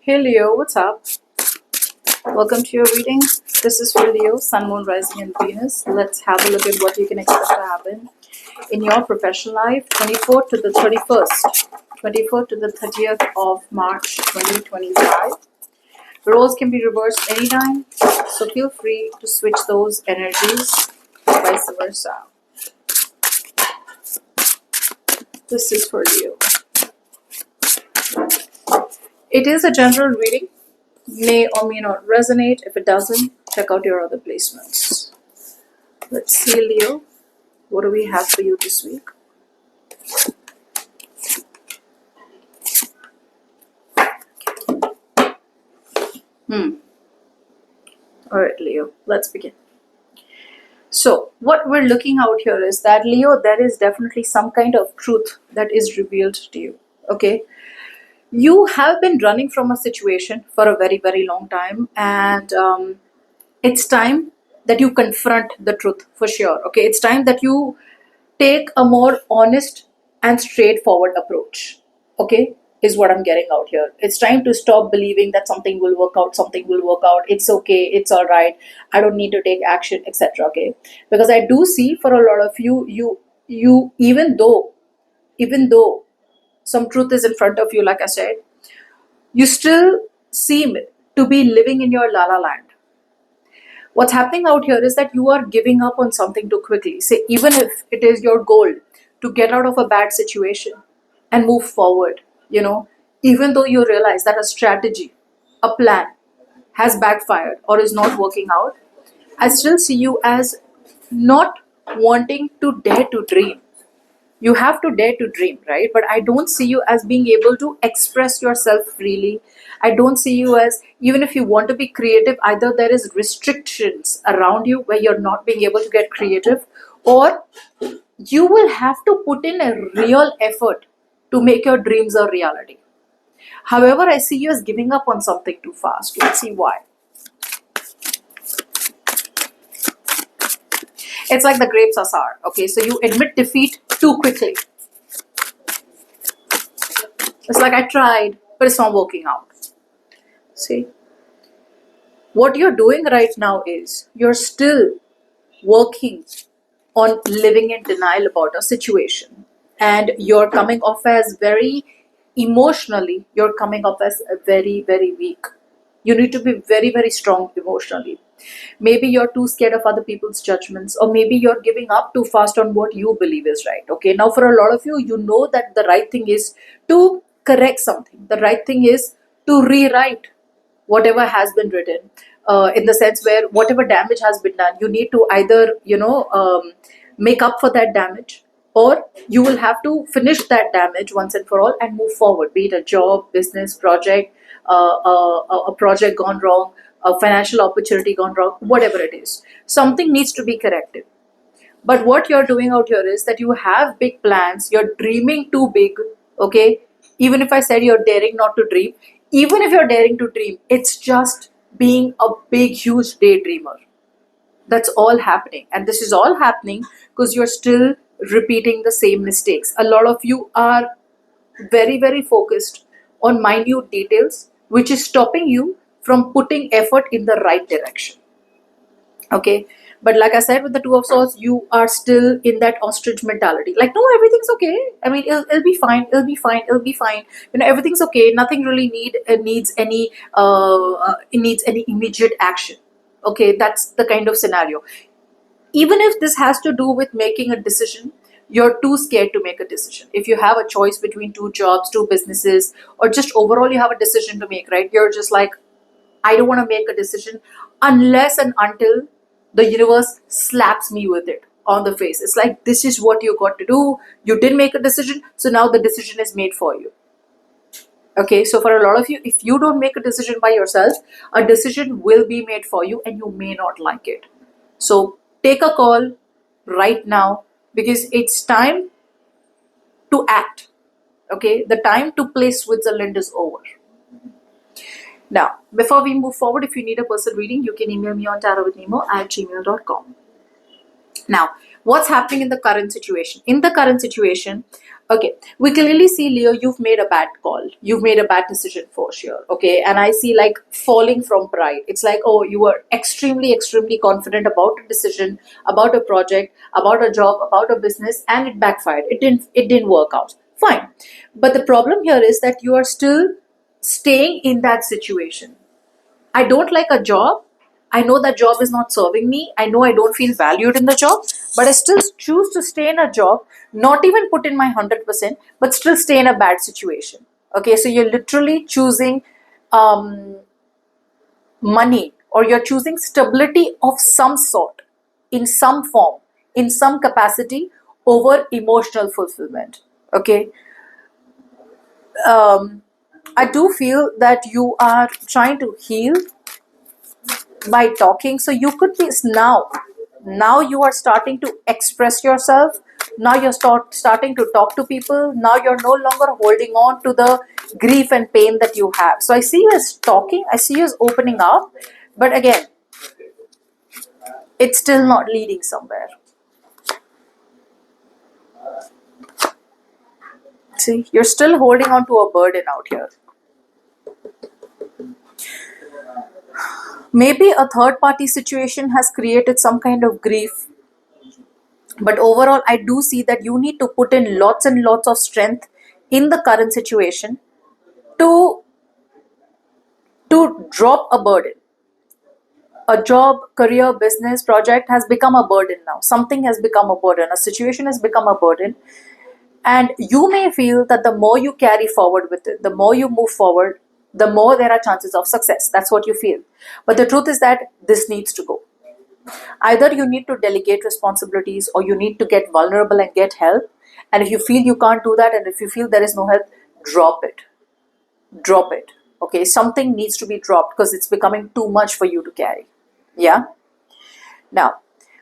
Hey Leo, what's up? Welcome to your reading. This is for Leo, Sun, Moon, Rising, and Venus. Let's have a look at what you can expect to happen in your professional life, 24th to the 31st, 24th to the 30th of March 2025. Roles can be reversed anytime, so feel free to switch those energies, vice versa. This is for Leo. It is a general reading. May or may not resonate. If it doesn't, check out your other placements. Let's see, Leo. What do we have for you this week? Alright, Leo. Let's begin. So, what we're looking out here is that, Leo, there is definitely some kind of truth that is revealed to you. Okay? You have been running from a situation for a very, very long time, and it's time that you confront the truth for sure. Okay, it's time that you take a more honest and straightforward approach. Okay, is what I'm getting out here. It's time to stop believing that something will work out, it's okay, it's all right, I don't need to take action, etc. Okay, because I do see for a lot of you even though some truth is in front of you, like I said, you still seem to be living in your la la land. What's happening out here is that you are giving up on something too quickly. Say, even if it is your goal to get out of a bad situation and move forward, even though you realize that a strategy, a plan has backfired or is not working out, I still see you as not wanting to dare to dream. You have to dare to dream, right? But I don't see you as being able to express yourself freely. I don't see you as, even if you want to be creative, either there is restrictions around you where you're not being able to get creative, or you will have to put in a real effort to make your dreams a reality. However, I see you as giving up on something too fast. Let's see why. It's like the grapes are sour. Okay, so you admit defeat too quickly. It's like, I tried, but it's not working out. See, what you're doing right now is you're still working on living in denial about a situation, and you're coming off as very emotionally, you're coming off as very, very weak. You need to be very, very strong emotionally. Maybe you're too scared of other people's judgments, or maybe you're giving up too fast on what you believe is right. Okay, now for a lot of you, you know that the right thing is to correct something, the right thing is to rewrite whatever has been written, in the sense where whatever damage has been done, you need to either make up for that damage, or you will have to finish that damage once and for all and move forward, be it a job, business, project, a project gone wrong, a financial opportunity gone wrong, whatever it is, something needs to be corrected. But what you're doing out here is that you have big plans, you're dreaming too big. Okay, even if I said you're daring not to dream, even if you're daring to dream, it's just being a big huge daydreamer. That's all happening, and this is all happening because you're still repeating the same mistakes. A lot of you are very, very focused on minute details, which is stopping you from putting effort in the right direction. Okay, but like I said, with the Two of Swords, you are still in that ostrich mentality, like, no, everything's okay, I mean, it'll be fine, it'll be fine, everything's okay, nothing really needs any immediate action. Okay, that's the kind of scenario. Even if this has to do with making a decision, you're too scared to make a decision. If you have a choice between two jobs, two businesses, or just overall you have a decision to make, right? You're just like, I don't want to make a decision unless and until the universe slaps me with it on the face. It's like, this is what you got to do. You didn't make a decision, so now the decision is made for you. Okay, so for a lot of you, if you don't make a decision by yourself, a decision will be made for you and you may not like it. So take a call right now, because it's time to act. Okay, the time to play Switzerland is over. Now, before we move forward, if you need a personal reading, you can email me on tarotwithnimo@gmail.com. Now, what's happening in the current situation? In the current situation, Okay, we clearly see, Leo, you've made a bad call. You've made a bad decision for sure. Okay, and I see like falling from pride. It's like, oh, you were extremely, extremely confident about a decision, about a project, about a job, about a business, and it backfired. It didn't work out. Fine. But the problem here is that you are still staying in that situation. I don't like a job. I know that job is not serving me. I know I don't feel valued in the job, but I still choose to stay in a job, not even put in my 100%, but still stay in a bad situation. Okay, so you're literally choosing um, money, or you're choosing stability of some sort, in some form, in some capacity, over emotional fulfillment. Okay, um, I do feel that you are trying to heal by talking. So you could be now you are starting to express yourself. Now you're starting to talk to people. Now you're no longer holding on to the grief and pain that you have. So I see you as talking, I see you as opening up, but again, it's still not leading somewhere. See, you're still holding on to a burden out here. Maybe a third party situation has created some kind of grief, but overall I do see that you need to put in lots and lots of strength in the current situation to drop a burden. A job, career, business, project has become a burden now. Something has become a burden. A situation has become a burden. And you may feel that the more you carry forward with it, the more you move forward, the more there are chances of success. That's what you feel. But the truth is that this needs to go. Either you need to delegate responsibilities, or you need to get vulnerable and get help. And if you feel you can't do that, and if you feel there is no help, drop it. Drop it. Okay, something needs to be dropped because it's becoming too much for you to carry. Yeah. Now,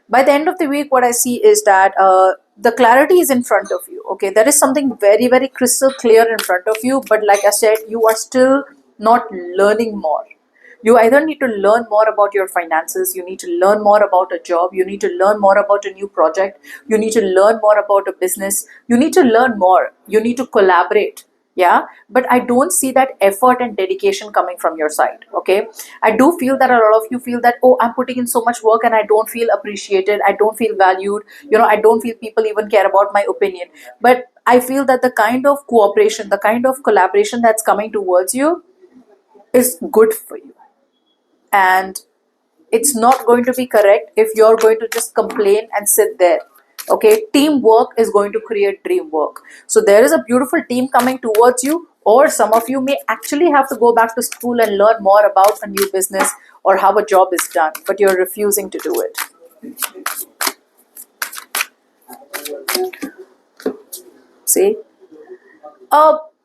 by the end of the week, what I see is that the clarity is in front of you. Okay, there is something very, very crystal clear in front of you, but like I said, you are still not learning more. You either need to learn more about your finances, you need to learn more about a job, you need to learn more about a new project, you need to learn more about a business, you need to learn more, you need to collaborate. Yeah, but I don't see that effort and dedication coming from your side. Okay, I do feel that a lot of you feel that, oh, I'm putting in so much work and I don't feel appreciated, I don't feel valued, I don't feel people even care about my opinion. But I feel that the kind of cooperation, the kind of collaboration that's coming towards you is good for you. And it's not going to be correct if you're going to just complain and sit there. Okay, teamwork is going to create dream work. So there is a beautiful team coming towards you, or some of you may actually have to go back to school and learn more about a new business or how a job is done, but you're refusing to do it. See,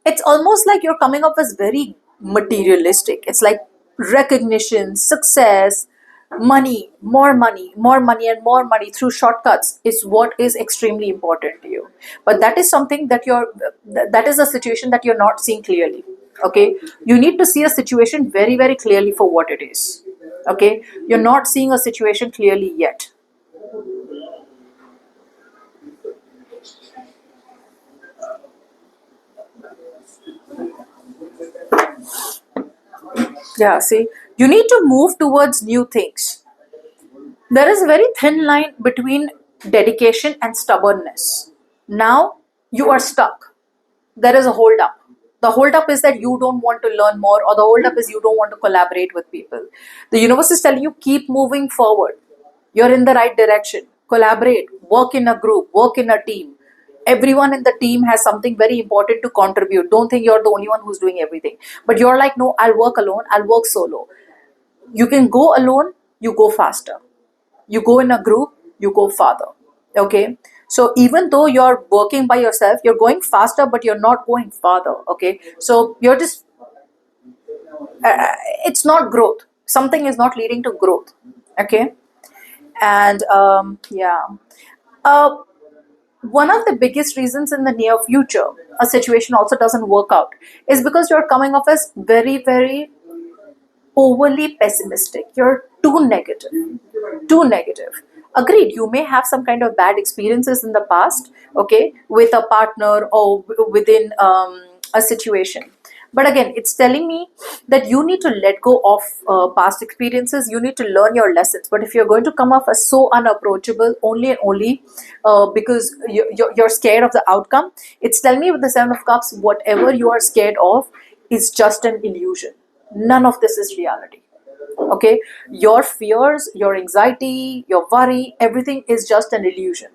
it's almost like you're coming up as very materialistic. It's like recognition, success, money, more money, more money, and more money through shortcuts is what is extremely important to you. But that is something that that is a situation that you're not seeing clearly. Okay, you need to see a situation very, very clearly for what it is. Okay, you're not seeing a situation clearly yet. Yeah, see, you need to move towards new things. There is a very thin line between dedication and stubbornness. Now you are stuck. There is a hold up. The hold up is that you don't want to learn more, or the hold up is you don't want to collaborate with people. The universe is telling you keep moving forward. You're in the right direction. Collaborate, work in a group, work in a team. Everyone in the team has something very important to contribute. Don't think you're the only one who's doing everything. But you're like, no, I'll work alone, I'll work solo. You can go alone, you go faster. You go in a group, you go farther. Okay, so even though you're working by yourself, you're going faster, but you're not going farther. Okay, so you're just it's not growth. Something is not leading to growth. Okay, and yeah, uh, one of the biggest reasons in the near future a situation also doesn't work out is because you're coming off as very, very overly pessimistic. You're too negative. Too negative. Agreed, you may have some kind of bad experiences in the past, okay, with a partner or within a situation. But again, it's telling me that you need to let go of past experiences, you need to learn your lessons. But if you're going to come off as so unapproachable only and only because you're scared of the outcome, it's telling me with the Seven of Cups, whatever you are scared of is just an illusion. None of this is reality. Okay, your fears, your anxiety, your worry, everything is just an illusion.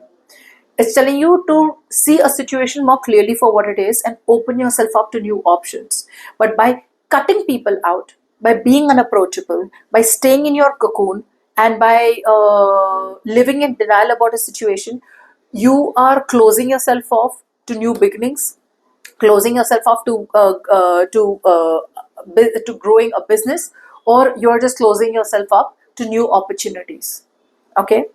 It's telling you to see a situation more clearly for what it is and open yourself up to new options. But by cutting people out, by being unapproachable, by staying in your cocoon, and by living in denial about a situation, you are closing yourself off to new beginnings, closing yourself off to growing a business, or you're just closing yourself up to new opportunities. Okay,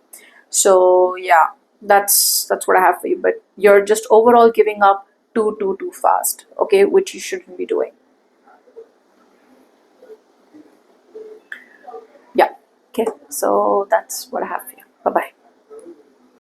so yeah, that's what I have for you. But you're just overall giving up too fast, okay, which you shouldn't be doing. Yeah, okay, so that's what I have for you. Bye bye.